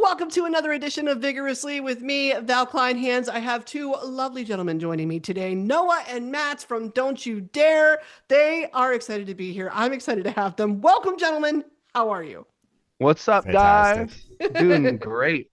Welcome to another edition of Vigorously with me, Val Kleinhans. I have two lovely gentlemen joining me today, Noah and Matt from Don't You Dare. They are excited to be here. I'm excited to have them. Welcome, gentlemen. How are you? What's up, Fantastic. guys? Doing great.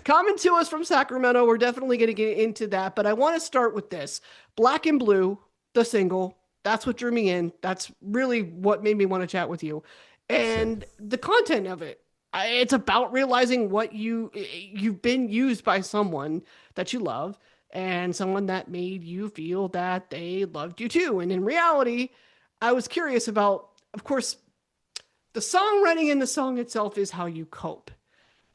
Coming to us from Sacramento. We're definitely going to get into that, but I want to start with this. Black and Blue, the single. That's what drew me in. That's really what made me want to chat with you. And the content of it. It's about realizing what you've been used by someone that you love and someone that made you feel that they loved you too. And in reality, I was curious about, of course, the songwriting in the song itself is how you cope.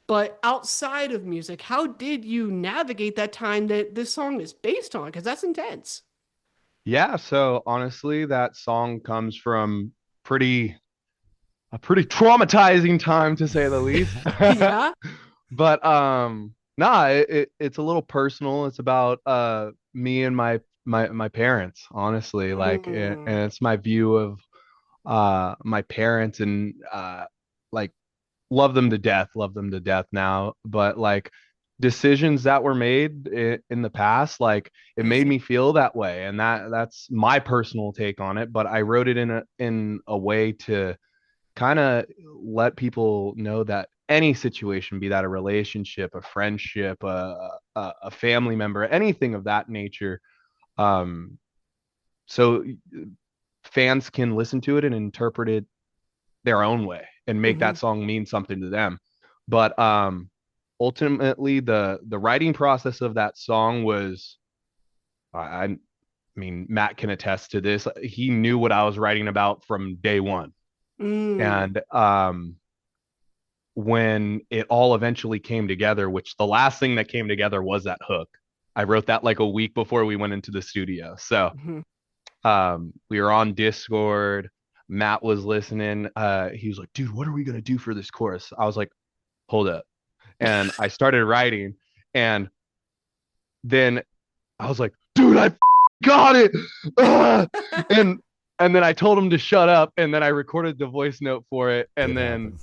But outside of music, how did you navigate that time that this song is based on? Because that's intense. Yeah, so honestly, that song comes from pretty a pretty traumatizing time to say the least. Yeah. But nah, it's a little personal. It's about me and my parents, honestly. And Mm. it's my view of my parents and like love them to death now, but like decisions that were made in the past, like it I made see. me feel that way, and that's my personal take on it. But I wrote it in a way to kind of let people know that any situation, be that a relationship, a friendship, a family member, anything of that nature, um, so fans can listen to it and interpret it their own way and make Hmm. that song mean something to them. But ultimately, the writing process of that song was, I mean, Matt can attest to this. He knew what I was writing about from day one, Mm. and when it all eventually came together, which the last thing that came together was that hook. I wrote that like a week before we went into the studio. So Hmm. we were on Discord. Matt was listening. He was like, dude, what are we gonna do for this chorus? I was like, hold up. And I started writing, and then I was like, dude, I got it. Ah! And and then I told him to shut up, and then I recorded the voice note for it, and Did then happen.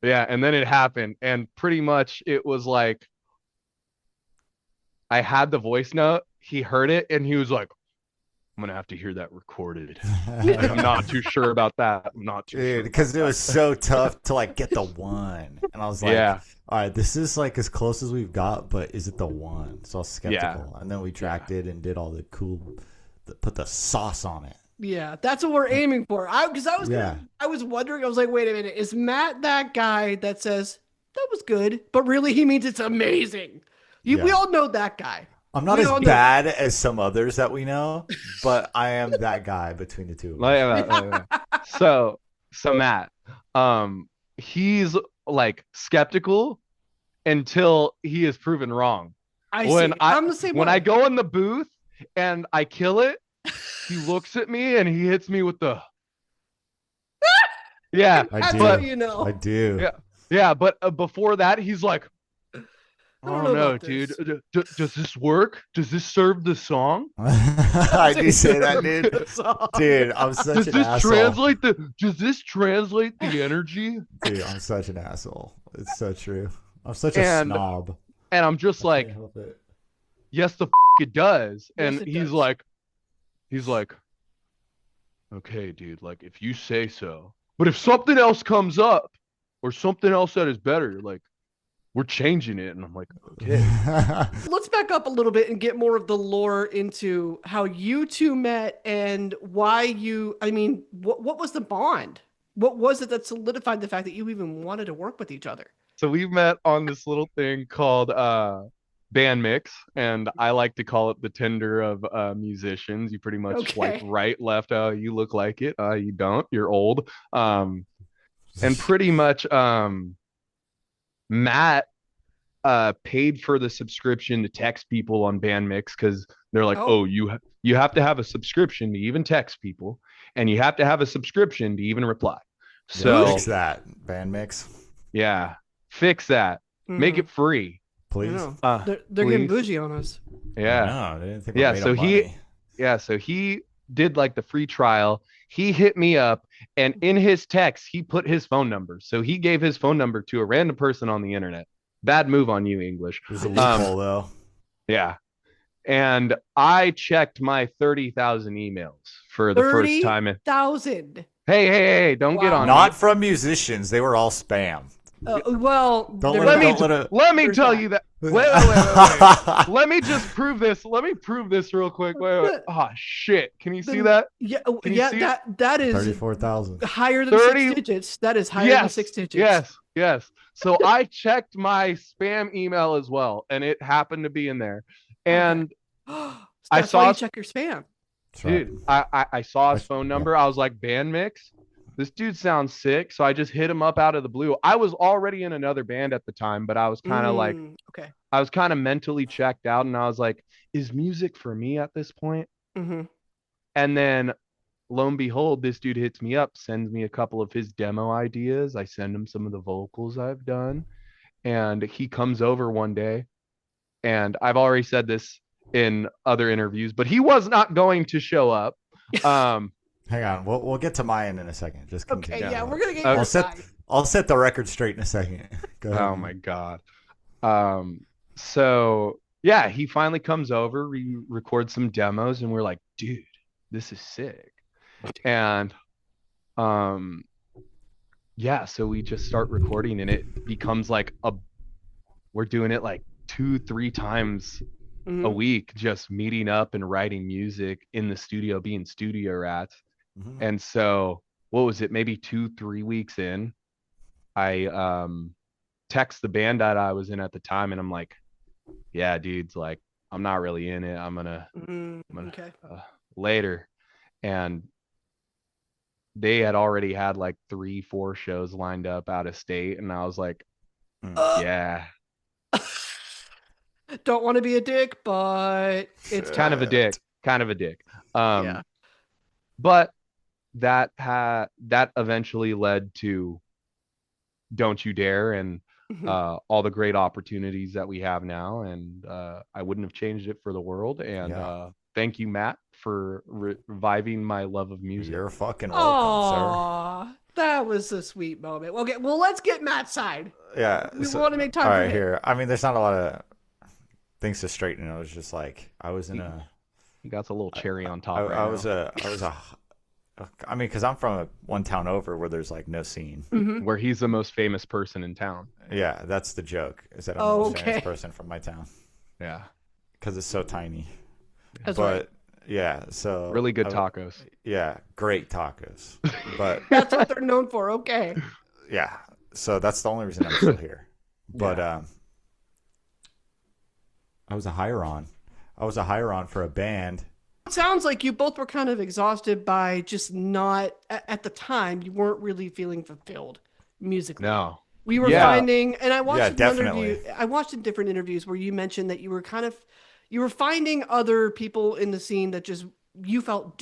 yeah, and then it happened. And pretty much it was like I had the voice note, he heard it, and he was like, I'm gonna have to hear that recorded. Like, I'm not too sure about that. I'm not too Dude, sure about because it that. was so tough to like get the one. And I was like, Yeah, all right, this is like as close as we've got, but is it the one? So I was yeah, skeptical. And then we yeah, tracked it and did all the cool, put the sauce on it. Yeah, that's what we're aiming for. Because Yeah. I was wondering, I was like, wait a minute, is Matt that guy that says that was good, but really he means it's amazing? We Yeah. all know that guy. I'm not We as all know bad as some others that we know, but I am that guy between the two of like, us. so Matt, um, he's like skeptical until he is proven wrong. I When see. I I'm the same when I way. go in the booth and I kill it, he looks at me and he hits me with the yeah, And I that's how but do. you I know. do. yeah, yeah, but before that, he's like, I don't oh know no, about dude, this. does this work? Does this serve the song? I Does do it say that, serve dude. the song? Dude, I'm such an asshole. Does this translate the energy? Dude, I'm such an asshole. It's so true. I'm such a And snob. I'm just I can't like, help it. yes, the it does. Yes, And it does. he's like, okay, dude, like if you say so. But if something else comes up or something else that is better, like we're changing it. And I'm like, okay. Let's back up a little bit and get more of the lore into how you two met and why I mean, what was the bond? What was it that solidified the fact that you even wanted to work with each other? So we met on this little thing called band mix, and I like to call it the Tinder of musicians. You pretty much swipe Okay. right, left. You look like it. You don't. You're old. And pretty much Matt paid for the subscription to text people on band mix because they're like, Oh, oh, you have to have a subscription to even text people, and you have to have a subscription to even reply. Yeah, fix So bougie. that. Band mix, yeah, fix that. Make Mm-hmm. it free. I please. know. They're getting Please. bougie on us. I Yeah. know. They didn't think we Yeah. made up So he money. yeah, so he did like the free trial, he hit me up, and in his text he put his phone number. So he gave his phone number to a random person on the internet. Bad move on you, English. There's a loophole though. Yeah. And I checked my 30,000 emails for the first time. 30,000. Hey, don't get on Not me. from musicians. They were all spam. Well, Don't there- let Let it- me don't let it- let me there's tell that. you that. Wait. Let me just prove this. Let me prove this real quick. Wait. Oh shit. Can you see that? Yeah, Can you yeah, see that is 34,000. higher than 30 6 digits. That is higher than 6 digits. Yes. So I checked my spam email as well, and it happened to be in there. And That's I why saw you check your spam. That's right. dude, I saw his phone number. I was like, band mix. This dude sounds sick. So I just hit him up out of the blue. I was already in another band at the time, but I was kind of like, Okay. I was kind of mentally checked out, and I was like, is music for me at this point? Mm-hmm. And then lo and behold, this dude hits me up, sends me a couple of his demo ideas. I send him some of the vocals I've done. And he comes over one day, and I've already said this in other interviews, but he was not going to show up. Hang on. We'll get to mine in a second. Just Okay, continue. yeah, we're gonna get Okay. your side. I'll set the record straight in a second. Go ahead. Oh my God. So yeah, he finally comes over, we record some demos, and we're like, dude, this is sick. And yeah, so we just start recording, and it becomes like we're doing it like 2-3 times a Mhm. week, just meeting up and writing music in the studio, being studio rats. Mhm. And so what was it, maybe 2-3 weeks in, I text the band that I was in at the time, and I'm like, yeah, dudes, like, I'm not really in it. I'm gonna Okay. later. And they had already had like 3-4 shows lined up out of state, and I was like, yeah, Don't want to be a dick, but it's kind of a dick. Yeah. But that eventually led to Don't You Dare, and Mhm. all the great opportunities that we have now. And I wouldn't have changed it for the world. And Yeah. thank you, Matt, for reviving my love of music. You're fucking welcome, Aw, that was a sweet moment. Okay, well, let's get Matt's side. sir. Yeah. We want to make time all for right, him. here. I mean, there's not a lot of things to straighten. It was just like I was in a. You got a little cherry on top. I was I mean, because I'm from one town over where there's like no scene. Mhm. where he's the most famous person in town. Yeah, that's the joke. Is that I'm Oh, the most okay. famous person from my town Yeah, because it's so tiny. That's but right. yeah, so really good I- tacos. Yeah, great tacos. But That's what they're known for. Okay. yeah, so that's the only reason I'm still here. But I was a hire on. I was a hire on for a band. It sounds like you both were kind of exhausted by just not, at the time, you weren't really feeling fulfilled musically. No. We were Yeah. finding, and I watched Yeah, an definitely. interview. I watched in different interviews where you mentioned that you were you were finding other people in the scene that just you felt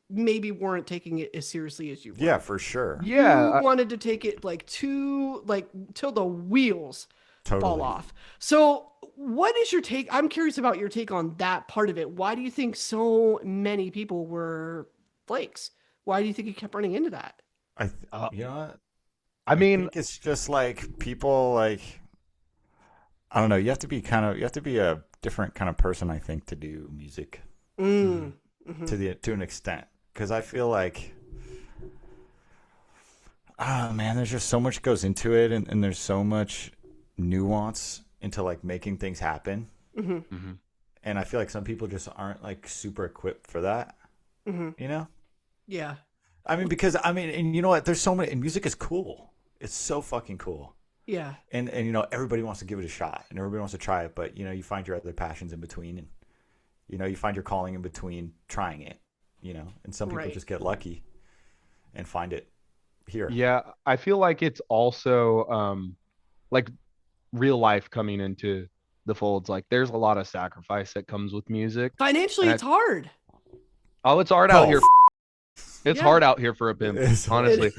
maybe weren't taking it as seriously as you were. Yeah, for sure. Yeah, You wanted to take it till the wheels Totally. fall off. So, what is your take? I'm curious about your take on that part of it. Why do you think so many people were flakes? Why do you think you kept running into that? You know what? I mean, think it's just like people like I don't know. You have to be a different kind of person, I think, to do music Mm-hmm. to an extent. Because I feel like, man, there's just so much goes into it, and there's so much nuance into like making things happen. Mm-hmm. And I feel like some people just aren't like super equipped for that. Mm-hmm. You know? Yeah. I mean, because and you know what? There's so many, and music is cool. It's so fucking cool. Yeah. And you know, everybody wants to give it a shot, and everybody wants to try it, but you know, you find your other passions in between, and you know, you find your calling in between trying it. You know, and some people Right. just get lucky and find it here. yeah, I feel like it's also like real life coming into the folds. Like there's a lot of sacrifice that comes with music. Financially, And it's hard. Oh, it's hard out here. It's Yeah. hard out here for a pimp, It's hard. honestly.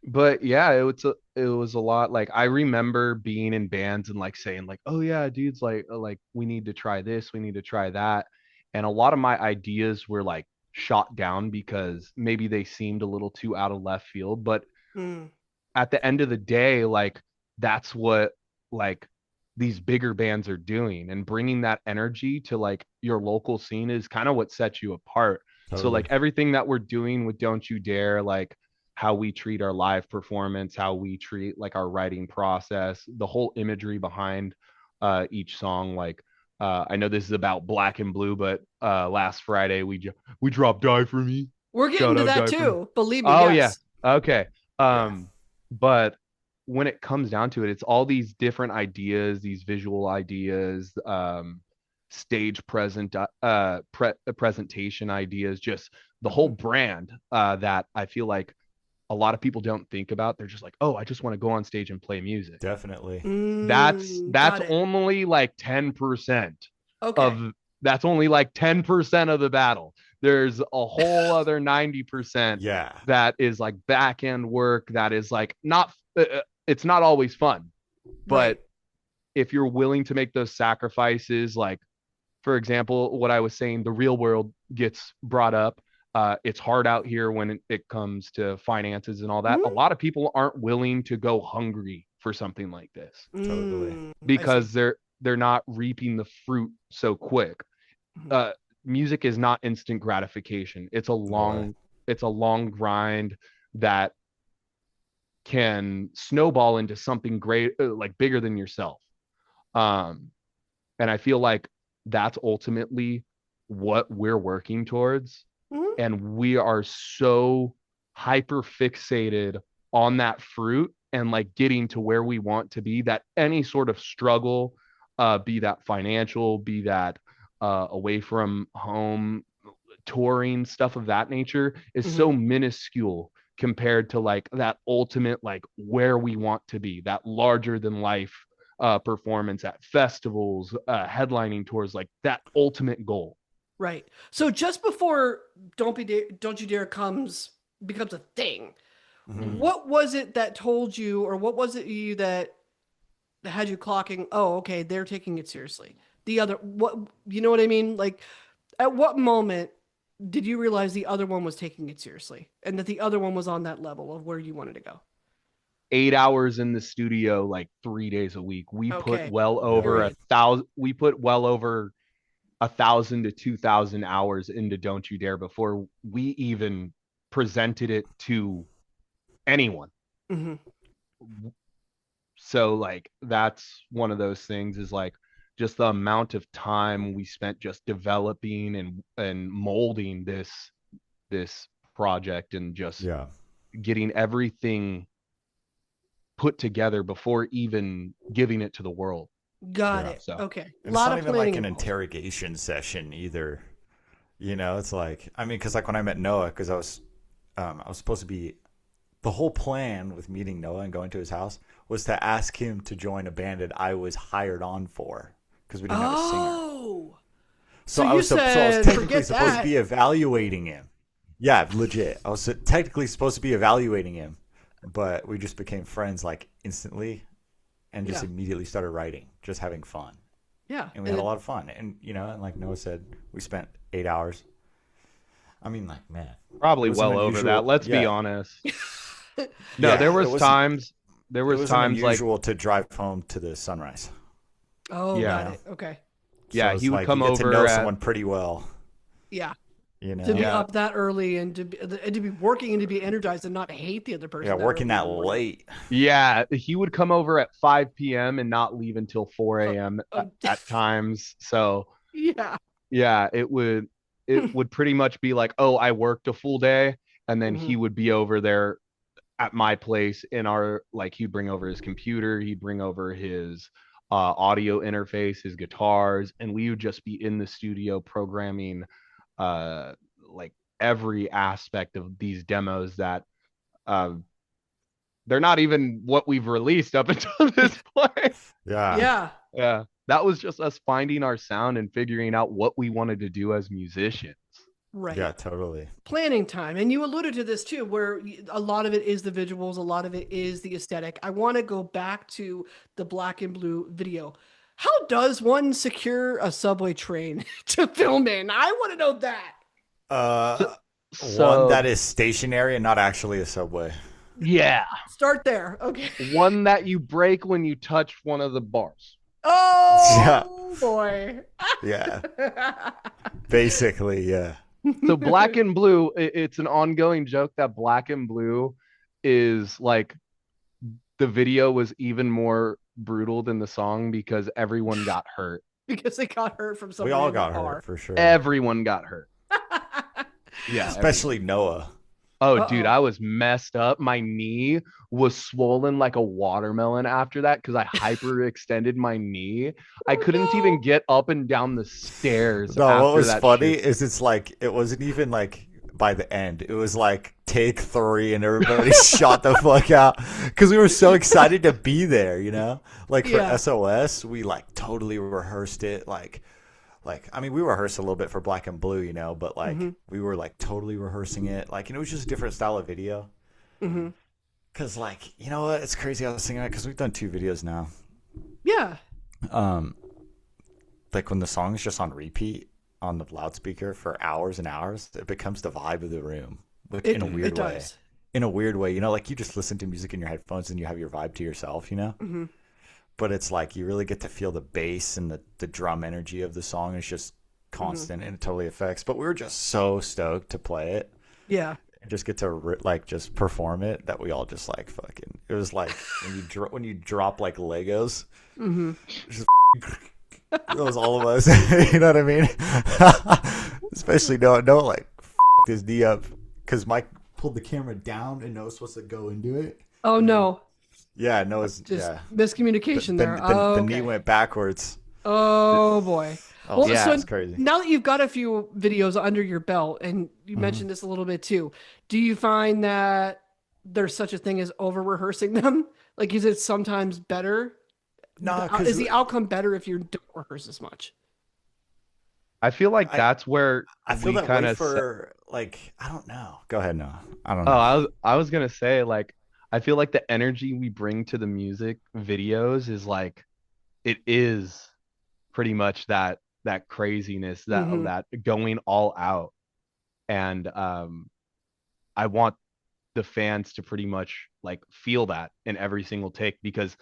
But yeah, it was a lot. Like I remember being in bands and like saying like, oh yeah, dudes, like we need to try this, we need to try that. and a lot of my ideas were like shot down because maybe they seemed a little too out of left field. But Mm. at the end of the day, like that's what like these bigger bands are doing, and bringing that energy to like your local scene is kind of what sets you apart. So Totally. like everything that we're doing with Don't You Dare, like how we treat our live performance, how we treat like our writing process, the whole imagery behind each song. Like I know this is about Black and Blue, but last Friday we dropped Die For Me. We're getting Shout to out that Die For Me. too. Believe me, Oh yeah. yes. Okay. Yeah. Um, but when it comes down to it, it's all these different ideas, these visual ideas, stage presentation ideas, just the whole Mhm. brand that I feel like a lot of people don't think about. They're just like, oh, I just want to go on stage and play music. Definitely. That's Got it. only like 10% Okay. of that's only like 10% of the battle. There's a whole other 90% Yeah. that is like back end work that is like not it's not always fun. Right. But if you're willing to make those sacrifices, like for example, what I was saying, the real world gets brought up. It's hard out here when it comes to finances and all that. A Mhm. lot of people aren't willing to go hungry for something like this Totally. I see. because they're not reaping the fruit so quick. Mhm. uh Music is not instant gratification. No way. It's a long grind that can snowball into something great, like bigger than yourself. um and I feel like that's ultimately what we're working towards, Mhm. and we are so hyper fixated on that fruit and like getting to where we want to be, that any sort of struggle, be that financial, be that away from home, touring, stuff of that nature, is Mhm. so minuscule compared to like that ultimate, like where we want to be, that larger than life performance at festivals, headlining tours, like that ultimate goal. Right. So just before Don't You Dare becomes a thing, Hmm. Mm. what was it that told you, or what was it you that had you clocking, oh, okay, they're taking it seriously? The other, what, you know what I mean? Like, at what moment did you realize the other one was taking it seriously and that the other one was on that level of where you wanted to go? 8 hours in the studio, like 3 days a week. We put Okay. well Yeah. over a Period. thousand. We put well over 1,000 to 2,000 hours into Don't You Dare before we even presented it to anyone. Hmm. So like that's one of those things, is like just the amount of time we spent just developing and molding this project, and just Yeah. getting everything put together before even giving it to the world. Got Yeah. it. So Okay. A And it's lot not of even like planning an involved. interrogation session either. You know, it's like, I mean, because like when I met Noah, because I was supposed to be, the whole plan with meeting Noah and going to his house was to ask him to join a band that I was hired on for because we didn't have a singer. Oh, so So you I was said, technically forget supposed to that. be evaluating him. Yeah, legit. I was technically supposed to be evaluating him, but we just became friends like instantly and just Yeah. immediately started writing, just having fun. Yeah. And we had a lot of fun. And you know, and like Noah said, we spent 8 hours. I mean, like, man, it probably was an well over that. unusual. Let's be Yeah, honest. No, yeah. It was there it was was an times like, unusual to drive home to the sunrise. Oh, You got yeah, know, it. Okay. so yeah, he it's would like you come get to over know at, someone pretty well. Yeah. You To be know, yeah, up that early and to be working and to be energized and not hate the other yeah, person that working early in that the morning. late. yeah, he would come over at 5 p.m. and not leave until 4 Oh, a.m. oh, At times. So yeah. yeah, it would pretty much be like, oh, I worked a full day, and then Hmm. he would be over there at my place in our, like he'd bring over his computer, he'd bring over his audio interface, his guitars, and we would just be in the studio programming uh like every aspect of these demos that uh they're not even what we've released up until this point. Yeah, Yeah. Yeah, that was just us finding our sound and figuring out what we wanted to do as musicians. Right. yeah, totally. Planning time. And you alluded to this too, where a lot of it is the visuals, a lot of it is the aesthetic. I want to go back to the Black and Blue video. How does one secure a subway train to film in? I want to know that. So, Uh, one so that is stationary and not actually a subway. yeah, Start there. Okay. one that you break when you touch one of the bars. Yeah, Oh boy. yeah. Basically, yeah. So Black and Blue, it's an ongoing joke that Black and Blue is like the video was even more brutal than the song because everyone got hurt. Because they got hurt from We somebody all in the got hurt car. for sure. Everyone got hurt. Yeah, everyone. Especially Noah. Oh, dude, Uh-oh. I was messed up. My knee was swollen like a watermelon after that because I hyperextended my knee. I couldn't even Oh get up and down the stairs No, what after was that funny shit. is it's like it wasn't even like by the end. It was like take 3 and everybody shot the fuck out because we were so excited to be there, you know? Like no. for Yeah. SOS, we like totally rehearsed it I mean we rehearsed a little bit for Black and Blue, you know, but like Mm-hmm. we were like totally rehearsing it. Like, and it was just a different style of video. Mm-hmm. Cause like, you know what? It's crazy I was thinking that because we've done 2 videos now. Yeah. Um like when the song is just on repeat on the loudspeaker for hours and hours, it becomes the vibe of the room, like in a It weird way. does. In a weird way, you know, like you just listen to music in your headphones and you have your vibe to yourself, you know. Mm-hmm. But it's like you really get to feel the bass and the drum energy of the song is just Mm-hmm. constant and it totally affects. But we were just so stoked to play it Yeah. and just get to like just perform it that we all just like fucking. It was like when you drop like Legos. Mm-hmm. Just it was all of us. You know what I mean? Especially Noah like his knee up because Mike pulled the camera down and Noah's supposed to go into it. Oh no. Yeah, Noah's Just yeah. miscommunication there. Oh, The okay. knee went backwards. Oh boy. Oh, Well, yeah, so it's crazy. now that you've got a few videos under your belt, and you mentioned this a little bit too, do you find that there's such a thing as over rehearsing them? Like, is it sometimes better? No, Is because the outcome better if you don't rehearse as much? I feel like I that's where I feel we that kind way of. for like I don't know. Go ahead, Noah. I don't Oh, know. I was gonna say like I feel like the energy we bring to the music videos is like it is pretty much that craziness that Hmm. that going all out and I want the fans to pretty much like feel that in every single take because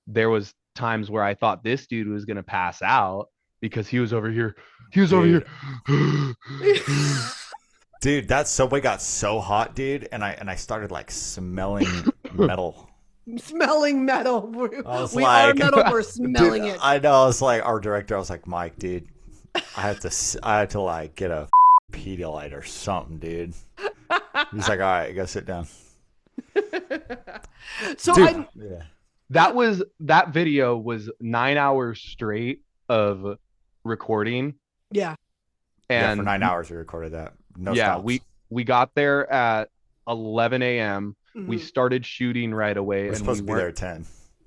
there was times where I thought this dude was gonna pass out because he was over here. He was over Dude, here. dude, that subway got so hot, dude, and I started like smelling metal. Smelling metal. I was We are like, metal. We're dude, smelling it. I know. I was like, our director. I was like, Mike, dude, I had to like get a Pedialyte or something, dude. He's like, all right, go sit down, So dude. Yeah, That video was 9 hours straight of recording yeah. yeah. For and 9 hours, we recorded that. No yeah, stops. we got there at 11 a.m. We Mhm. started shooting right away, We're and supposed to be there at 10.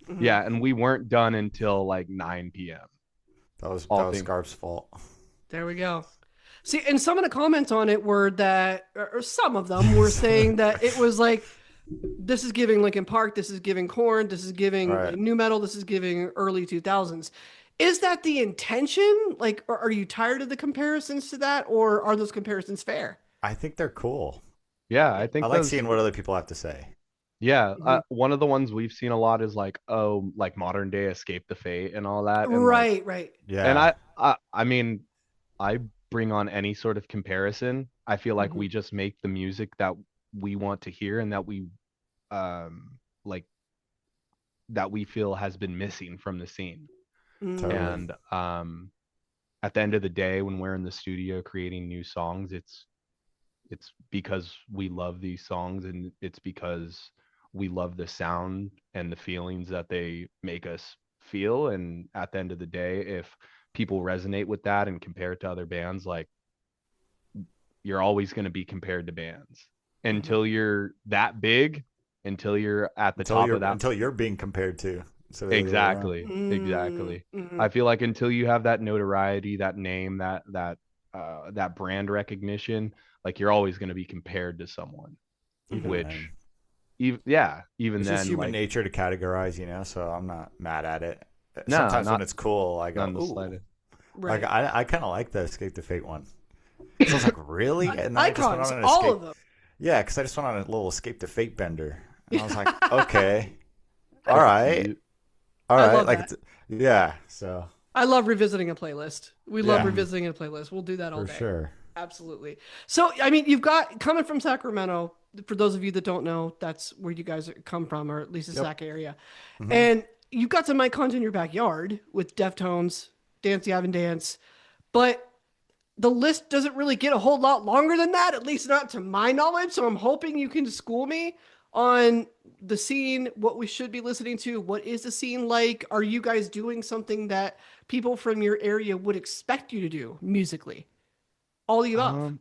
Mhm. yeah, and we weren't done until like 9 p.m. That All was things. Scarp's fault. There we go. See, and some of the comments on it were that, or some of them were saying that it was like, this is giving Linkin Park, this is giving Korn, this is giving Right. new metal, this is giving early 2000s. Is that the intention? Like, are you tired of the comparisons to that, or are those comparisons fair? I think they're cool. Yeah, I I think like those. seeing what other people have to say. Yeah, Mhm. one of the ones we've seen a lot is like, oh, like modern day Escape the Fate and all that, and like, Right, right. and Yeah. I mean, I bring on any sort of comparison. I feel like Mhm. we just make the music that we want to hear and that we like that we feel has been missing from the scene. Totally. And at the end of the day, when we're in the studio creating new songs, it's because we love these songs and it's because we love the sound and the feelings that they make us feel. And at the end of the day, if people resonate with that and compare it to other bands, like you're always going to be compared to bands Mhm. until you're that big, until you're at the top of that. Until you're being compared to. So the other way around. Exactly. Exactly. I Mhm. feel like until you have that notoriety, that name, that brand recognition, like you're always going to be compared to someone, Even Mhm. which then. even yeah, even It's just then human like nature to categorize, you know, so I'm not mad at it. No, sometimes when not it's cool, I not go, in the ooh. slightest. Like Right. I kind of like the Escape the Fate one. So I was like, really? And then I just went Icons, on an all escape. of them. Yeah, because I just went on a little Escape the Fate bender, and I was like, okay, all That's right, cute. all I right. love Like, that. yeah. So I love revisiting a playlist. We love yeah, revisiting a playlist. We'll do that all for day. sure. Absolutely. So, I mean, you've got coming from Sacramento. For those of you that don't know, that's where you guys come from, or at least the Yep. Sac area. Hmm. And you've got some icons in your backyard with Deftones, Dance Gavin Dance, but the list doesn't really get a whole lot longer than that, at least not to my knowledge. So I'm hoping you can school me on the scene, what we should be listening to, what is the scene like? Are you guys doing something that people from your area would expect you to do musically? All the above. Um,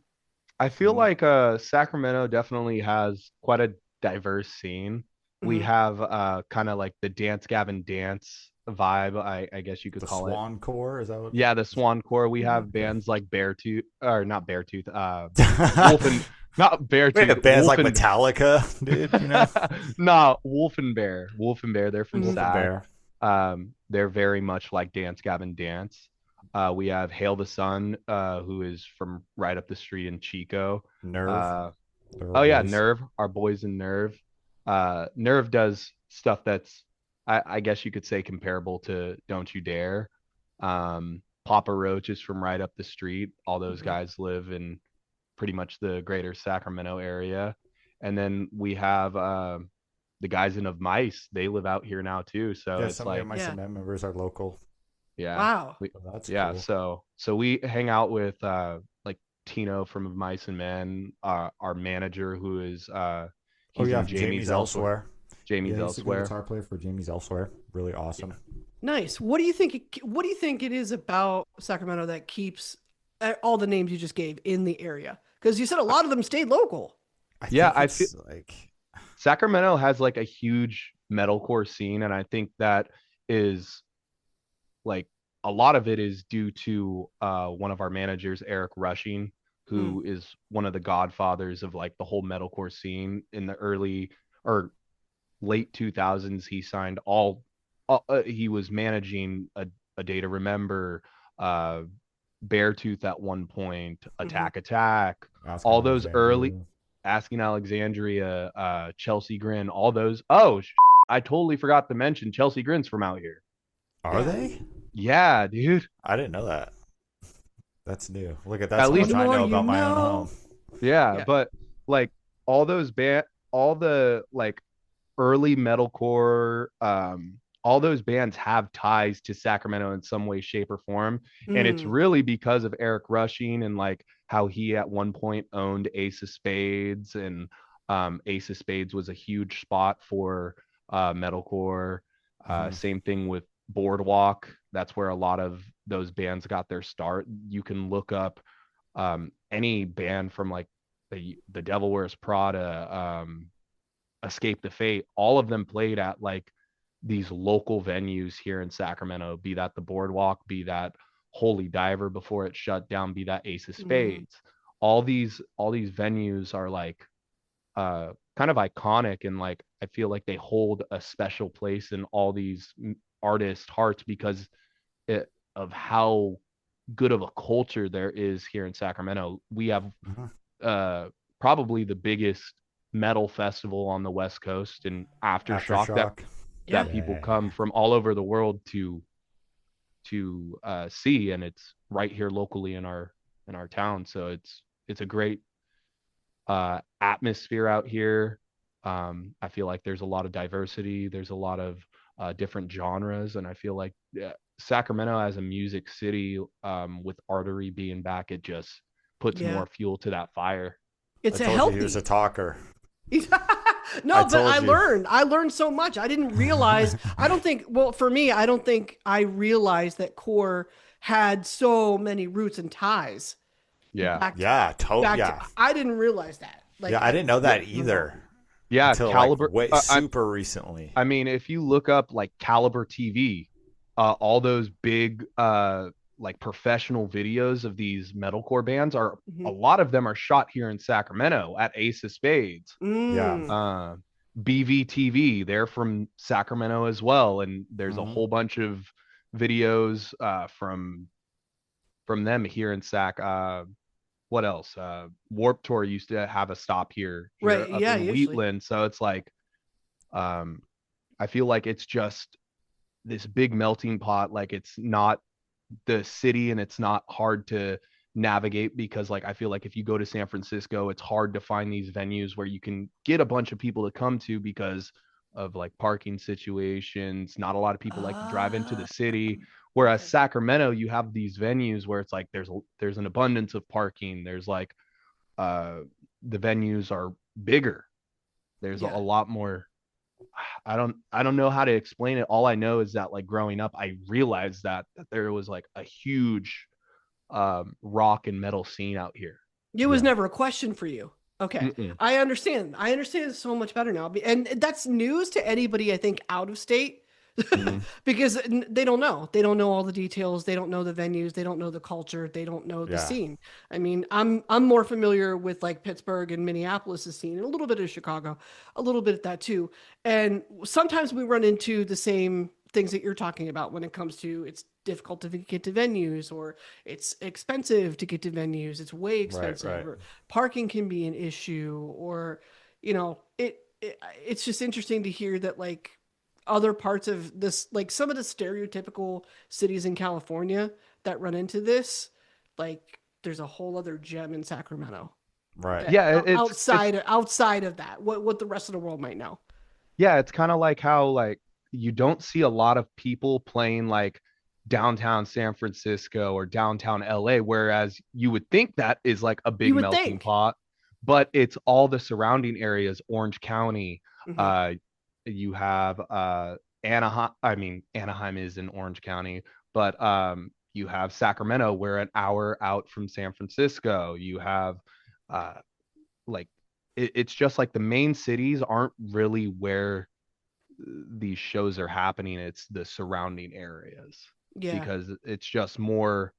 I feel like Sacramento definitely has quite a diverse scene. We Hmm. have kind of like the Dance Gavin Dance vibe, I guess you could The call it. Swan Core, is that what? Yeah, the Swan Core. We Hmm. have bands like Beartooth, or not Beartooth, Wolf Okay. and not We Beartooth, have bands Wolf like and Metallica, dude. You know, nah, Wolf and Bear. Wolf and Bear, they're from Wolf and Sac. Bear, They're very much like Dance Gavin Dance. We have Hail the Sun, who is from right up the street in Chico. Nerve, Uh, they're our oh yeah, boys. Nerve, our boys in Nerve. Nerve does stuff that's I guess you could say comparable to Don't You Dare. Papa Roach is from right up the street. All those Hmm. guys live in pretty much the greater Sacramento area. And then we have the guys in Of Mice. They live out here now too. So Yeah, it's some of like, my Yeah. cement members are local. yeah, Wow. we, So that's yeah. cool. So we hang out with like Tino from Of Mice and Men, our manager who is Oh he's yeah, in Jamie's Jamie's Elsewhere. Elsewhere. Jamie's Yeah, he's the Elsewhere. guitar player for Jamie's Elsewhere. Really awesome. Nice. What do you think it is about Sacramento that keeps all the names you just gave in the area? Because you said a lot of them stayed local. I Yeah, think I feel it's like, Sacramento has like a huge metalcore scene, and I think that is like a lot of it is due to one of our managers, Eric Rushing, Hmm. who is one of the godfathers of like the whole metalcore scene in the early or late 2000s. He signed he was managing a Day to Remember, uh, Beartooth at one point, Hmm. Attack Attack, Asking all those early Alexandria. Asking Alexandria, Chelsea Grin, all those. Oh, I totally forgot to mention Chelsea Grin's from out here. Are Yeah. they? Yeah, dude. I didn't know that. That's new. Look at that's At how The much least I more know you about my own know. home. yeah, Yeah. but like all those all the like early metalcore, all those bands have ties to Sacramento in some way, shape, or form. And it's Mm. really because of Eric Rushing and like how he at one point owned Ace of Spades, and Ace of Spades was a huge spot for metalcore. Hmm. Same thing with Boardwalk. That's where a lot of those bands got their start. You can look up any band from like the Devil Wears Prada, Escape the Fate, all of them played at like these local venues here in Sacramento, be that the Boardwalk, be that Holy Diver before it shut down, be that Ace of Hmm. Spades. All these venues are like kind of iconic, and like I feel like they hold a special place in all these artists' hearts because of how good of a culture there is here in Sacramento. We have Hmm. uh, probably the biggest metal festival on the West Coast, and Aftershock that Aftershock. Yeah. that people Yeah. come from all over the world to see, and it's right here locally in our town. So it's a great atmosphere out here. I feel like there's a lot of diversity. There's a lot of different genres, and I feel like Sacramento as a music city, with Artery being back, it just puts Yeah. more fuel to that fire. I It's a told you he was a healthy. talker. I No, but told you. I learned so much. I didn't realize. I don't think. Well, for me, I don't think I realized that core had so many roots and ties Yeah, back to Yeah, back to. yeah. I didn't realize that. Yeah, Like I didn't know yeah, that either yeah. until like Caliber. way super recently. I mean, if you look up like Caliber TV, all those big like professional videos of these metalcore bands are a Mhm. lot of them are shot here in Sacramento at Ace of Spades. Yeah. Mm. BVTV, they're from Sacramento as well, and there's a Hmm. whole bunch of videos from them here in Sac. What else? Warp Tour used to have a stop here Right. up Yeah, in usually. Wheatland, so it's like um, I feel like it's just this big melting pot. Like it's not the city and it's not hard to navigate because like I feel like if you go to San Francisco, it's hard to find these venues where you can get a bunch of people to come to because of like parking situations. Not a lot of people like to drive into Uh, the city. Whereas okay. Sacramento, you have these venues where it's like there's an abundance of parking. There's like uh the venues are bigger. There's a Yeah. lot more. I don't know how to explain it. All I know is that like growing up, I realized that there was like a huge rock and metal scene out here. It was Yeah. never a question for you. Okay. Mm-mm. I understand. I understand so much better now. And that's news to anybody, I think, out of state Mm-hmm. because they don't know. They don't know all the details. They don't know the venues. They don't know the culture. They don't know the Yeah. scene. I mean, I'm more familiar with like Pittsburgh and Minneapolis' scene and a little bit of Chicago, a little bit of that too. And sometimes we run into the same things that you're talking about when it comes to it's difficult to get to venues or it's expensive to get to venues. It's way Right. expensive, Right. or parking can be an issue, or it's just interesting to hear that like other parts of this, like some of the stereotypical cities in California that run into this, like there's a whole other gem in Sacramento Right. that Yeah, it's outside of that, what the rest of the world might know. yeah, it's kind of like how like you don't see a lot of people playing like downtown San Francisco or downtown LA, whereas you would think that is like a You big would melting think. pot, but it's all the surrounding areas, Orange County. Hmm. Uh, you have Anaheim. I mean, Anaheim is in Orange County, but you have Sacramento, we're an hour out from San Francisco. You have uh, like it's just like the main cities aren't really where these shows are happening. It's the surrounding areas Yeah. because it's just more.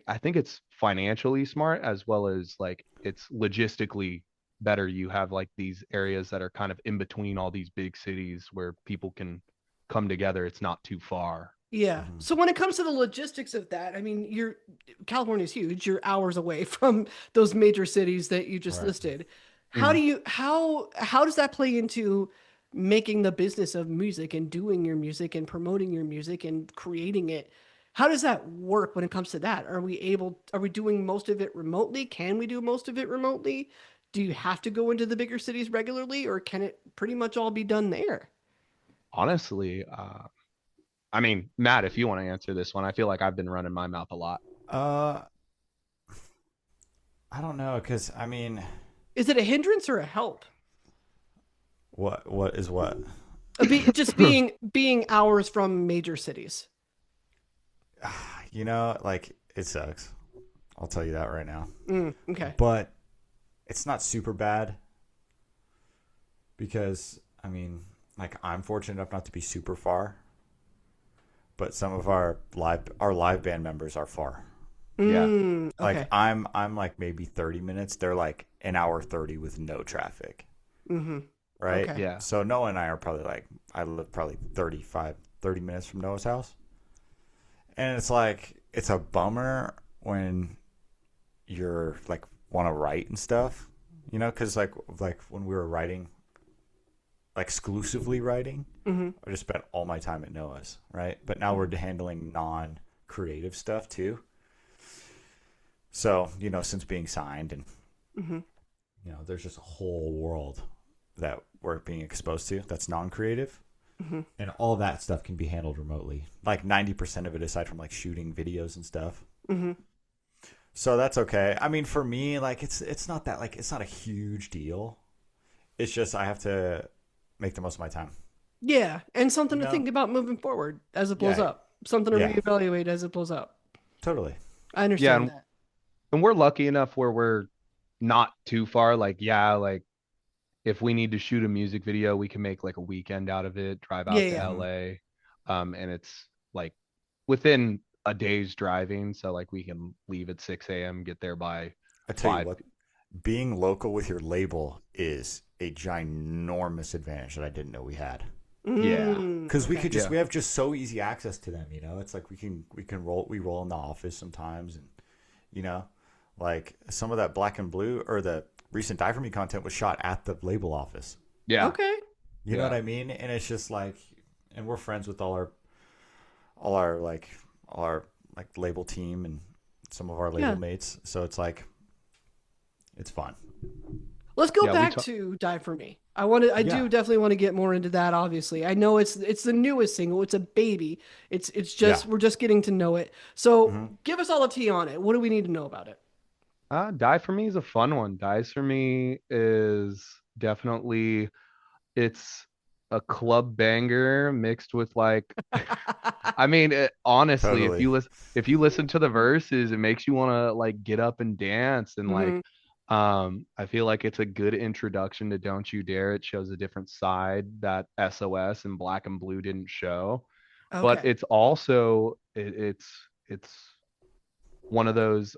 I think it's financially smart as well as like it's logistically better. You have like these areas that are kind of in between all these big cities where people can come together. It's not too far. Yeah. Hmm. So when it comes to the logistics of that, I mean, California's huge. You're hours away from those major cities that you just Right. listed. How do Mhm. you how does that play into making the business of music and doing your music and promoting your music and creating it? How does that work when it comes to that? Are we doing most of it remotely? Can we do most of it remotely? Do you have to go into the bigger cities regularly, or can it pretty much all be done there? Honestly, I mean, Matt, if you want to answer this one, I feel like I've been running my mouth a lot. Uh, I don't know, cause I mean, Is it a hindrance or a help? what is what? Just being hours from major cities. You know, like it sucks. I'll tell you that right now. Okay. But it's not super bad because I mean, like I'm fortunate enough not to be super far, but some of our live band members are far. Yeah. Like Okay. I'm like maybe 30 minutes. They're like an hour 30 with no traffic, Mm-hmm. right? Okay. Yeah. So Noah and I are probably like I live probably 30 minutes from Noah's house. And it's like it's a bummer when you're like want to write and stuff, you know, cuz like when we were writing like exclusively writing, Mm-hmm. I just spent all my time at Noah's, right? But now we're handling non-creative stuff too. So, you know, since being signed and Mm-hmm. you know, there's just a whole world that we're being exposed to that's non-creative. Mm-hmm. And all that stuff can be handled remotely. Like 90% of it aside from like shooting videos and stuff. Mm-hmm. So that's okay. I mean, for me, like it's not that like it's not a huge deal. It's just I have to make the most of my time. Yeah, and You something to know? think about moving forward as it blows Yeah. up. Something to Yeah. reevaluate as it blows up. Totally. I Yeah, understand and, that. and we're lucky enough where we're not too far. Like, yeah, like if we need to shoot a music video, we can make like a weekend out of it, drive Yeah, out to yeah. Hmm. LA. And it's like within a day's driving. So like we can leave at 6 a.m., get there by I tell you 5. what, being local with your label is a ginormous advantage that I didn't know we had. Yeah. because we Okay. could just Yeah. we have just so easy access to them. It's like we can roll in the office sometimes, and you know, like some of that Black and Blue or the recent Die For Me content was shot at the label office. Yeah. Okay. You know what Yeah. I mean? And it's just like, and we're friends with all our all our like label team and some of our label Yeah. mates. So it's like it's fun. Let's go Yeah. We back talk. to Die For Me. I Yeah, do definitely want to get more into that, obviously. I know it's the newest single. It's a baby. It's yeah. just we're just getting to know it. So Hmm. give us all the tea on it. What do we need to know about it? Die for me is a fun one. Dies for me is definitely it's a club banger mixed with like I mean, honestly, Totally. if you listen to the verses, it makes you want to like get up and dance and like Mhm. I feel like it's a good introduction to Don't You Dare. It shows a different side that SOS and Black and Blue didn't show. But Okay. it's also it's one of those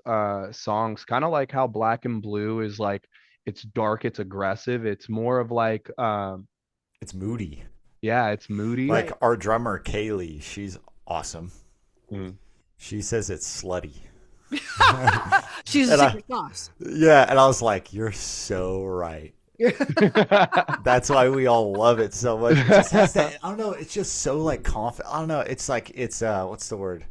songs kind of like how Black and Blue is like it's dark, it's aggressive. It's more of like It's moody. yeah, it's moody. Like Right. our drummer Kaylee, she's awesome. Mm. She says it's slutty. She's a And I secret sauce. Yeah, and I was like, you're so right. That's why we all love it so much. It just has that. I don't know. It's just so like confident. I don't know. It's like it's what's the word?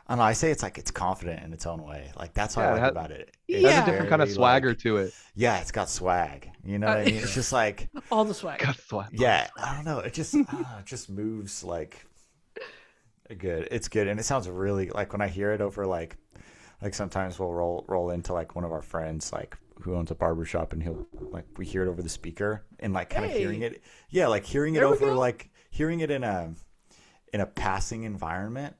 I don't know. I say it's like it's confident in its own way. Like that's what I Yeah, like about it. it has It's a Yeah. different kind of very swagger like to it. yeah, it's got swag. You know what I mean? It's just like All the swag. Got swag. yeah. I don't know. It just moves like good. It's good, and it sounds really like when I hear it over like sometimes we'll roll into like one of our friends like who owns a barber shop and he'll like we hear it over the speaker and like kind of hearing Hey, it yeah like hearing it there we over go. like hearing it in a passing environment.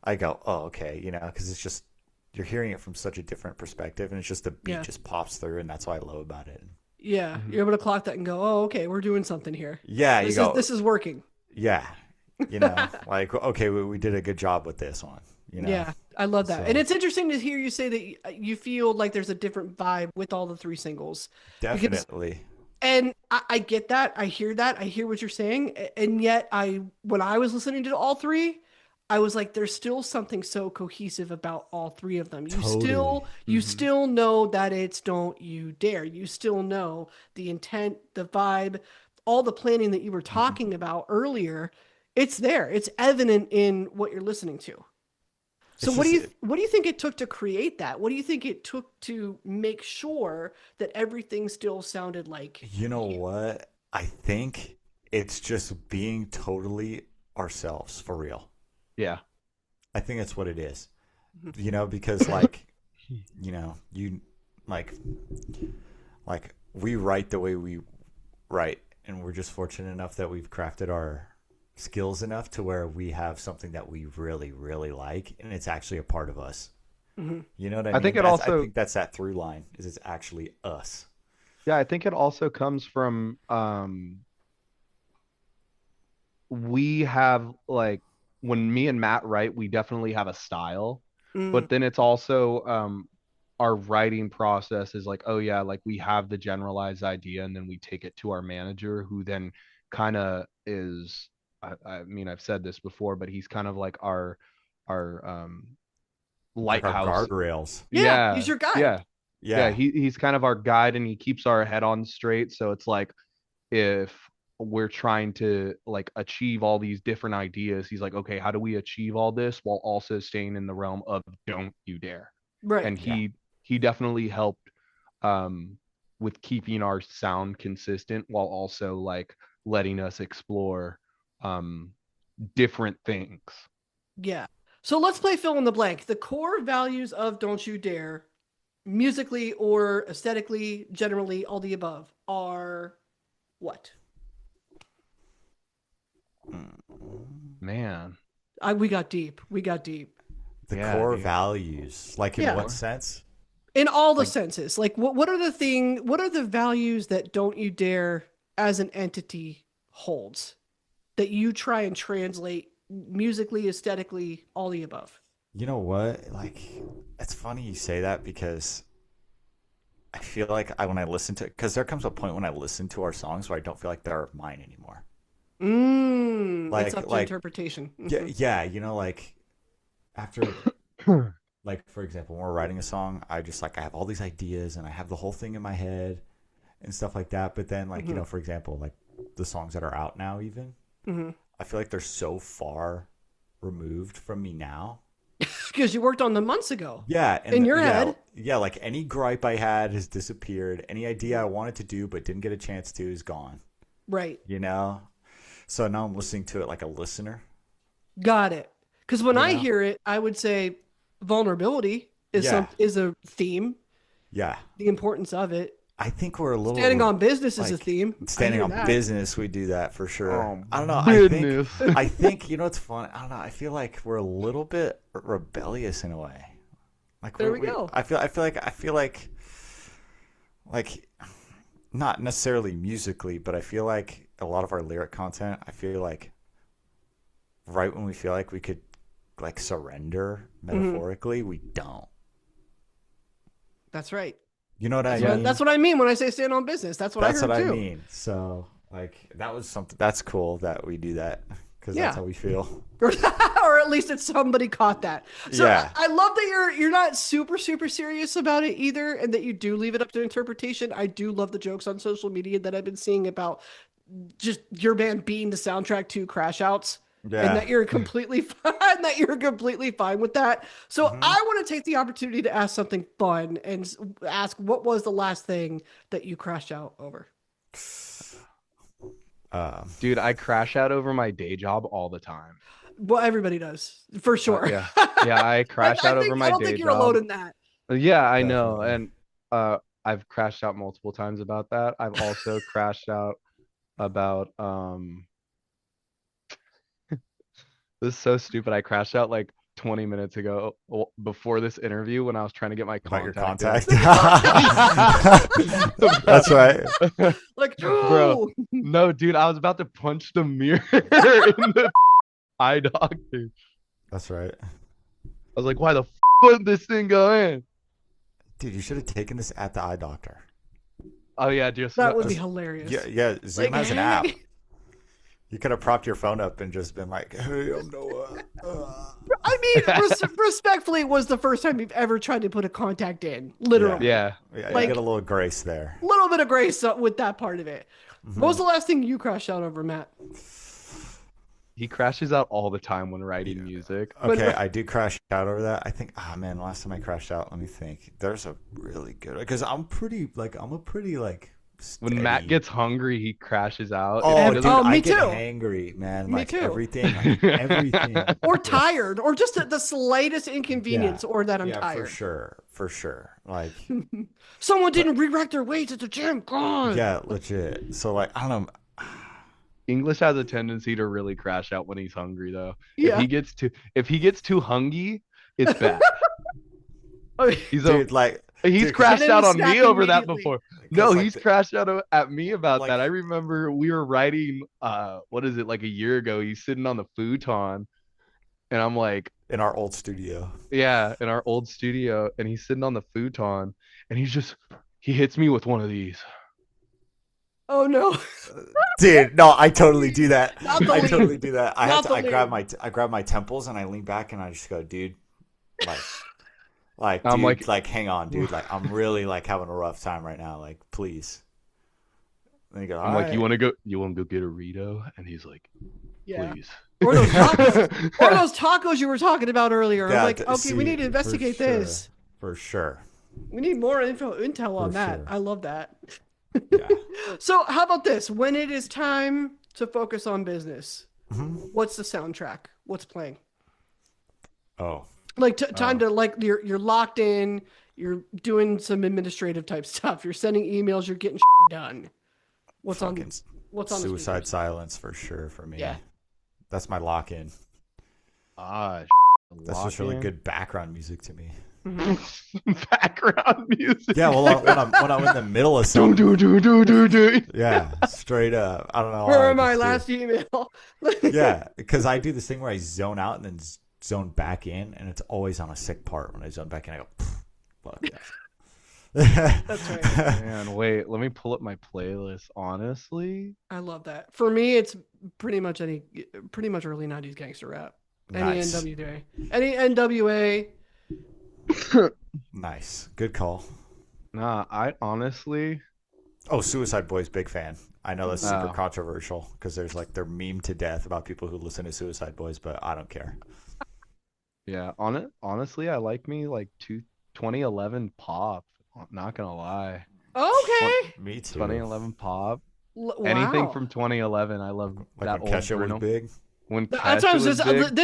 I go, oh, okay, because it's just you're hearing it from such a different perspective, and it's just the beat Yeah. just pops through, and that's what I love about it. Yeah. Mhm. You're able to clock that and go, oh, okay, we're doing something here. Yeah, you go, This is working. yeah, like okay, we did a good job with this one, Yeah, I love that. And so it's interesting to hear you say that you feel like there's a different vibe with all the three singles. Because definitely. and I get that. I hear that. I hear what you're saying. And yet when I was listening to all three, I was like, there's still something so cohesive about all three of them. Totally. You Mhm. still know that it's Don't You Dare. You still know the intent, the vibe, all the planning that you were Mhm. talking about earlier. It's there. It's evident in what you're listening to. So It's just what do you think it took to create that? What do you think it took to make sure that everything still sounded like You know you? what? I think it's just being totally ourselves for real. Yeah. I think that's what it is. Mhm. Because like, you like we write the way we write, and we're just fortunate enough that we've crafted our skills enough to where we have something that we really really like, and it's actually a part of us. Mhm. You know what I I mean? think it I also think that's that through line is it's actually us. yeah, I think it also comes from we have like when me and Matt write, we definitely have a style, Mm, but then it's also our writing process is like, oh yeah, like we have the generalized idea and then we take it to our manager who then kind of is I mean, I've said this before, but he's kind of like our It's like our lighthouse. guardrails. yeah, he's Yeah. your guide. Yeah. Yeah, Yeah. he's kind of our guide and he keeps our head on straight. So it's like if we're trying to like achieve all these different ideas, he's like, okay, how do we achieve all this while also staying in the realm of don't you dare? Right. And Yeah. he definitely helped um with keeping our sound consistent while also like letting us explore um different things. Yeah. So let's play fill in the blank. The core values of Don't You Dare, musically or aesthetically, generally, all the above, are what? Man. We got deep. We got deep. The Yeah, core dude. values, like in Yeah. what Core. sense? In all the Like, senses. Like what are the values that Don't You Dare as an entity holds that you try and translate musically, aesthetically, all the above? you know what? Like, it's funny you say that because I feel like when I listen to, because there comes a point when I listen to our songs where I don't feel like they're mine anymore. It's up to Like interpretation. yeah, yeah, you know, like after like for example, when we're writing a song, I just like I have all these ideas and I have the whole thing in my head and stuff like that. But then like, you know, for example, like the songs that are out now even, I feel like they're so far removed from me now. Because you worked on them months ago Yeah, in and your yeah, head. yeah, like any gripe I had has disappeared. Any idea I wanted to do but didn't get a chance to is gone. Right. You know? So now I'm listening to it like a listener, Got it. Because when you I know? hear it, I would say vulnerability Yeah. is a theme, Yeah. the importance of it. I think we're a Standing little on business is a like theme. I standing hear on that. business, we do that for sure. Oh, I don't know. business. I think you know what's fun. I don't know. I feel like we're a little bit rebellious in a way. Like There we go. like not necessarily musically, but I feel like a lot of our lyric content. I feel like right when we feel like we could like surrender metaphorically, we don't. That's right. You know what I Yeah. mean? That's what I mean when I say stand on business. That's what That's I heard what I too. mean. So like that was something that's cool that we do that because Yeah. that's how we feel. Or at least that somebody caught that. So Yeah. I love that you're not super serious about it either, and that you do leave it up to interpretation. I do love the jokes on social media that I've been seeing about just your band being the soundtrack to Crash Outs. Yeah. And that you're completely fine, that you're completely fine with that. So I want to take the opportunity to ask something fun and ask, what was the last thing that you crashed out over? Dude, I crash out over my day job all the time. Well, everybody does, for sure. Yeah. Yeah, I crash out over I my don't day think you're job. alone in that. Yeah, I know. Definitely. And I've crashed out multiple times about that. I've also crashed out about this is so stupid. I crashed out like 20 minutes ago before this interview when I was trying to get my About your contact contact. That's right. Like, Bro, oh, no, dude, I was about to punch the mirror in the eye doctor. That's right. I was like, why the would this thing go in? Dude, you should have taken this at the eye doctor. Oh yeah, just that would be hilarious. Yeah, yeah. Zoom Like, has an app. hey. You could have propped your phone up and just been like, "Hey, I'm Noah." I mean, respectfully, it was the first time you've ever tried to put a contact in. Literally. Yeah. Yeah, Like- you get a little grace there. A little bit of grace with that part of it. What was the last thing you crashed out over, Matt? He crashes out all the time when writing music. Okay, I do crash out over that. I think, man, last time I crashed out, let me think. There's a really good because I'm a pretty When steady. Matt gets hungry, he crashes out. Oh, It dude, doesn't- me I get too. hangry, man. Me Like too. everything, everything. Or tired, or just the slightest inconvenience, Yeah. or that I'm Yeah, tired. for sure. Like, Someone didn't re-rack their weights at the gym. God. yeah, legit. So like, I don't know. English has a tendency to really crash out when he's hungry, though. Yeah. If he gets too hungry, it's bad. Oh, He's Dude, like, he's dude, crashed And then out he on me snapped over that immediately. before. No, like he's the- crashed out at me about Like- that. I remember we were writing what is it, like a year ago. He's sitting on the futon and I'm like, in our old studio. yeah, in our old studio, and he's sitting on the futon and he hits me with one of these. oh no. Dude, no, I totally do that. Not the I lead. totally do that. Not the I grab lead. I grab my temples and I lean back and I just go, dude, like, I'm dude, like- hang on, dude. Like, I'm really like having a rough time right now. Like, please. And you go, I'm like, "All you right." want to go get a Rito? And he's like, Yeah. please. Or those tacos. Or those tacos you were talking about earlier. Yeah, I'm like, d- okay, we see, need to for investigate sure. this. For sure. We need more intel on For that. sure. I love that. Yeah. So how about this? When it is time to focus on business, Mhm. what's the soundtrack? What's playing? Oh, Like time to like you're locked in. You're doing some administrative type stuff. You're sending emails. You're getting done. What's on? fucking What's on? the suicide speakers? silence for sure for me. Yeah. That's my lock in. Ah, That's just really good background music to me. background music. Yeah, well, when I'm in the middle of Do something. do do do do do. Yeah, straight up. I don't know. Where why I my just do it. last email? Yeah, because I do this thing where I zone out and then zone back in, and it's always on a sick part. When I zone back in, I go, "Fuck yeah." That's right. Man, wait, let me pull up my playlist. Honestly, I love that. For me, it's pretty much early '90s gangster rap. Any Nice. NWA, any NWA. Nice. Good call. nah, I honestly, Oh, Suicide Boys, big fan. I know that's super uh, controversial because there's like they're meme to death about people who listen to Suicide Boys, but I don't care. yeah, honestly, I like me like 2011 pop. Not gonna lie, Okay. Me too. 2011 pop. Anything Wow. from 2011, I love Like that when old Kesha was Bruno. big. When That's what I Kesha was was just. big,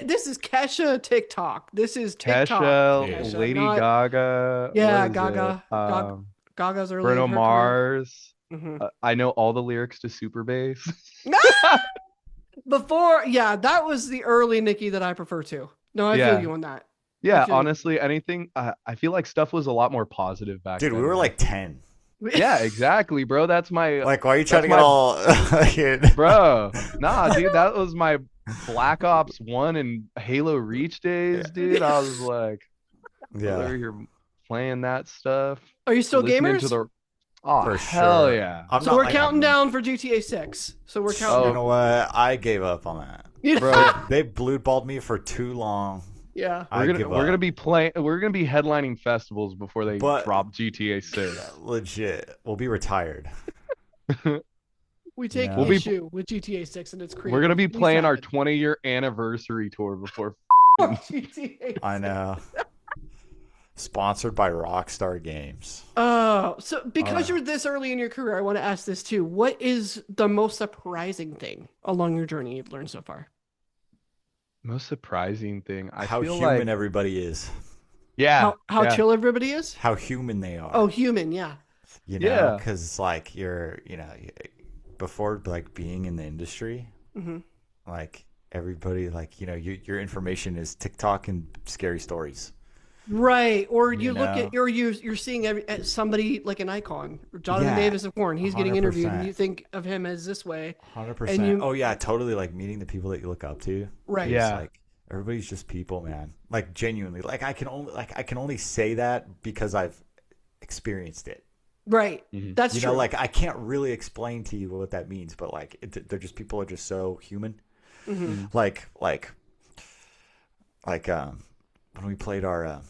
This is Kesha TikTok. This is TikTok Kesha, Yeah. Kesha, Lady not Gaga, what yeah. is it? Gaga's early in Bruno her career. Mars. Hmm. I know all the lyrics to Super Bass. Before, yeah, that was the early Nicki that I prefer to. No, I feel Yeah, you on that. I yeah. feel you. Honestly, anything. I feel like stuff was a lot more positive back Dude, we then, were man. like 10. Yeah, exactly, bro. Like, why are you trying That's to get my all bro. Nah, dude, that was my Black Ops 1 and Halo Reach Yeah. days, dude. I was like, Yeah, over here playing that stuff, Are you still listening to gamers? the. Oh, for hell sure. yeah. I'm So not we're like counting I'm. down for GTA 6. So we're counting You Oh, know down. what? I gave up on that. bro, They blue balled me for too long. Yeah. I give we're gonna up. be playing. We're gonna be headlining festivals before they But drop GTA 6. legit, we'll be retired. We You take We'll know? be issue with GTA 6 and its we're gonna be creator. playing our 20-year anniversary tour before. GTA I 6. know. Sponsored by Rockstar Games. Oh, so because Uh, you're this early in your career, I want to ask this too. What is the most surprising thing along your journey you've learned so far? Most surprising thing, I How feel human like, everybody is. yeah, How yeah, chill everybody is? How human they Oh, are. human, yeah. You know, yeah. because like before like being in the industry, Hmm. like everybody, like your information is TikTok and scary stostories. Right. Or You you look at know, you're seeing somebody like an icon, Jonathan yeah, Davis of Korn. He's getting interviewed, and 100%, you think of him as this way, hundred and percent. you Oh yeah, totally. Like meeting the people that you look up to, right, because Yeah. like everybody's just people, man. Like genuinely, like I can only say that because I've experienced it. right. Mhm. That's true. Like I can't really explain to you what that means, but like they're just people are just so human. Hmm. Mhm. Like when we played our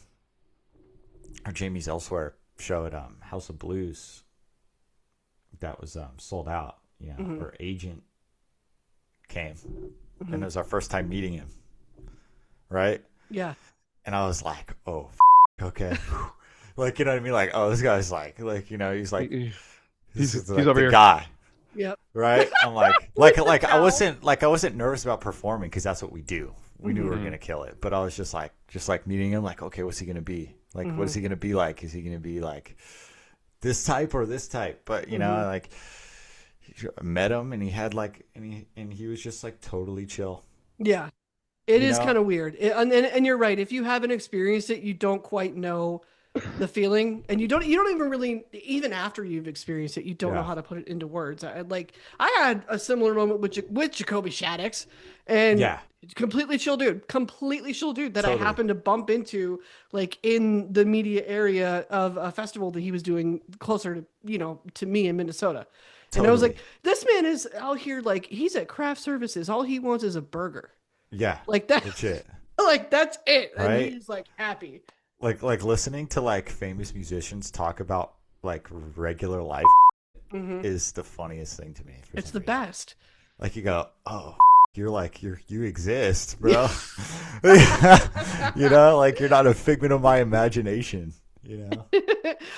Jamie's Elsewhere show at House of Blues, that was sold out. Hmm. Our agent came, and Hmm. it was our first time meeting him, right? Yeah. And I was like, oh, okay. Like, you know what I mean? Like, oh, this guy's he's like, He- this is he's like over the here. guy, Yep. right? I'm like, like I wasn't nervous about performing because that's what we do. We knew we were Mhm. gonna kill it, but I was just like meeting him, like, okay, what's he gonna be? Like, what is he gonna be like? Is he gonna be like this type or this type? But like, I met him, and he had like, and he was just like totally chill. Yeah. It You is know? kind of weird. And you're right. If you haven't experienced it, you don't quite know the feeling, and you don't even really, even after you've experienced it, you don't know Yeah. how to put it into words. I had a similar moment with Jacoby Shaddix, and Yeah. completely chill dude that I Totally. happened to bump into like in the media area of a festival that he was doing closer to to me in Minnesota. And I was like, Totally. this man is out here, like he's at craft services. All he wants is a burger. Yeah. Like that, Legit. like that's it. And Right? he's like happy. Like listening to like famous musicians talk about like regular life Hmm. is the funniest thing to me. For It's some the reason. best. Like you go, oh, you exist, bro. Like you're not a figment of my imagination. You know.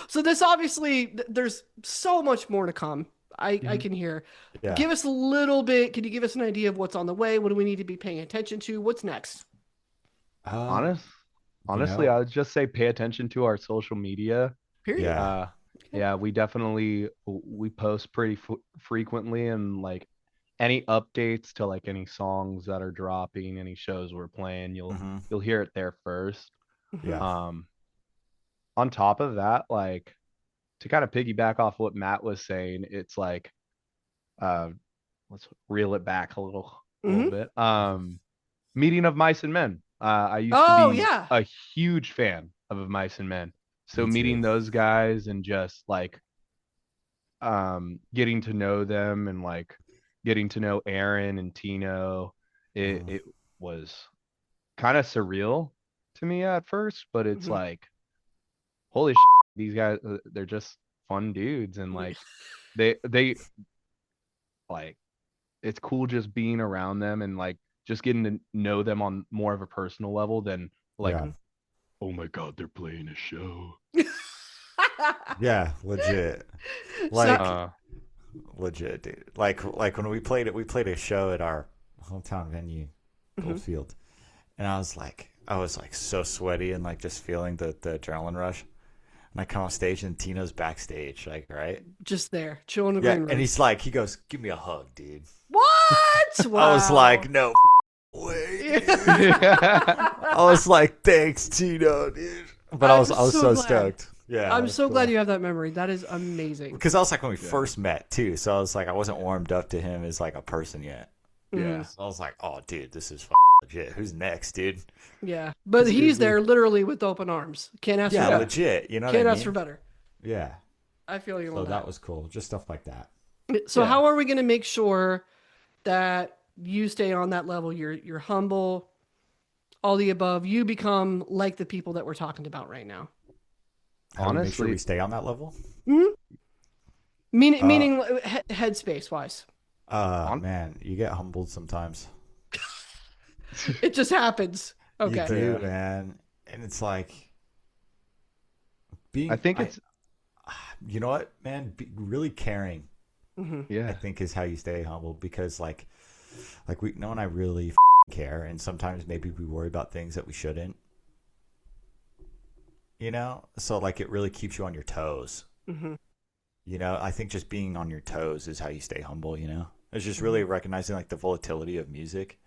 So this obviously, there's so much more to come. I Mhm. can hear. Yeah. Give us a little bit. Can you give us an idea of what's on the way? What do we need to be paying attention to? What's next? Um. Honest, You honestly, know. I would just say pay attention to our social media. Period. Yeah. Uh, yeah, we post pretty frequently, and like any updates to like any songs that are dropping, any shows we're playing, Hmm. you'll hear it there first. Mhm. Yeah. Um, on top of that, like to kind of piggyback off what Matt was saying, it's like uh, let's reel it back a little Mhm. bit. Meeting of Mice and Men. I used to Oh be yeah. a huge fan of Mice and Men. So Me meeting too. those guys and just like getting to know them and like getting to know Aaron and Tino, it Uh, it was kind of surreal to me at first, but it's Mhm. like holy these guys they're just fun dudes and Yeah. like they like it's cool just being around them and like just getting to know them on more of a personal level than like yeah. Mhm. oh my god they're playing a show. Yeah, legit. So, Like uh legit, dude. Like when we played a show at our hometown venue, mhm. Goldfield, and I was like so sweaty and like just feeling the adrenaline rush. And I come off stage and Tino's backstage, like right. Just there, chill in the Yeah, green and room. he goes, "Give me a hug, dude." What? I was Wow. like, "No way, dude." yeah. I was like, "Thanks, Tino, dude." But I'm I was so so glad. stoked. Yeah, it I'm was so glad cool. you have that memory. That is amazing. Because I was like when we Yeah. first met too, so I was like I wasn't warmed up to him as like a person yet. Mhm. Yeah. So I was like, "Oh, dude, this is legit. Who's next, dude?" Yeah, but It's he's easy. there literally with open arms. Can't ask for Yeah, better. legit. You know what I Can't ask for mean? better. Yeah. I feel you So on that that. was cool. Just stuff like that. So Yeah. how are we going to make sure that you stay on that level? You're humble, all the above. You become like the people that we're talking about right now. How do we make sure we Honestly, stay on that level? Mhm. Meaning, Uh, meaning headspace wise. on man, you get humbled sometimes. It just happens. You Okay. do, yeah. man. And it's like I being think I it's you know what, man, really caring Hmm. I yeah. think is how you stay humble because like we no one I really care and sometimes maybe we worry about things that we shouldn't, you know? So like it really keeps you on your toes. Hmm. You know, I think just being on your toes is how you stay humble, you know? It's just Hmm. really recognizing like the volatility of music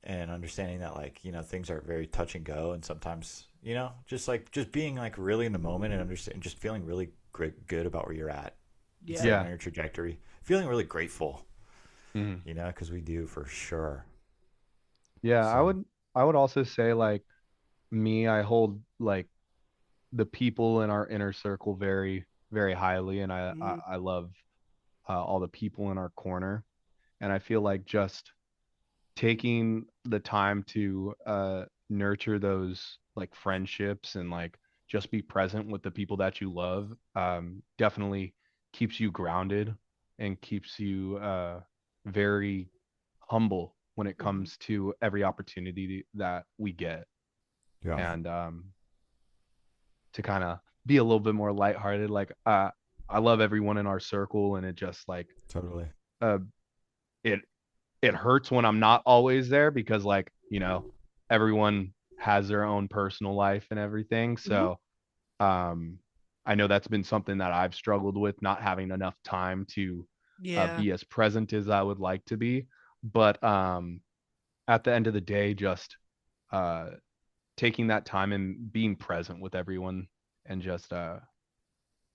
and understanding that like, you know, things are very touch and go and sometimes, you know, just being like really in the moment and understand just feeling really great good about where you're at and Yeah. staying Yeah. on your trajectory. Feeling really grateful, Mhm. you know, because we do for sure. Yeah, So, I would also say like me, I hold like the people in our inner circle very, very highly, and Hmm. I love all the people in our corner, and I feel like just taking the time to nurture those like friendships and like just be present with the people that you love definitely keeps you grounded and keeps you very humble when it Hmm. comes to every opportunity that we get yeah, and to kind of be a little bit more lighthearted like I love everyone in our circle and it just like totally. uh it it hurts when I'm not always there because like, you know, everyone has their own personal life and everything. Hmm. So, um I know that's been something that I've struggled with not having enough time to Yeah. be as present as I would like to be. But at the end of the day, just uh taking that time and being present with everyone and just Being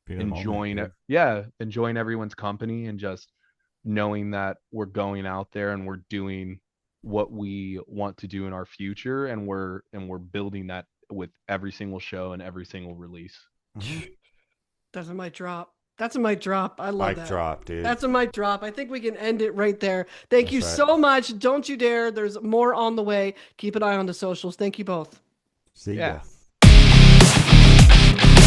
in the moment, enjoying it. dude. Yeah, enjoying everyone's company and just knowing that we're going out there and we're doing what we want to do in our future and we're building that with every single show and every single release. Hmm. That's a mic drop. That's a mic drop. I love Mic that. drop, dude. That's a mic drop. I think we can end it right there. Thank you That's right. so much. Don't you dare. There's more on the way. Keep an eye on the socials. Thank you both. See ya. Yeah.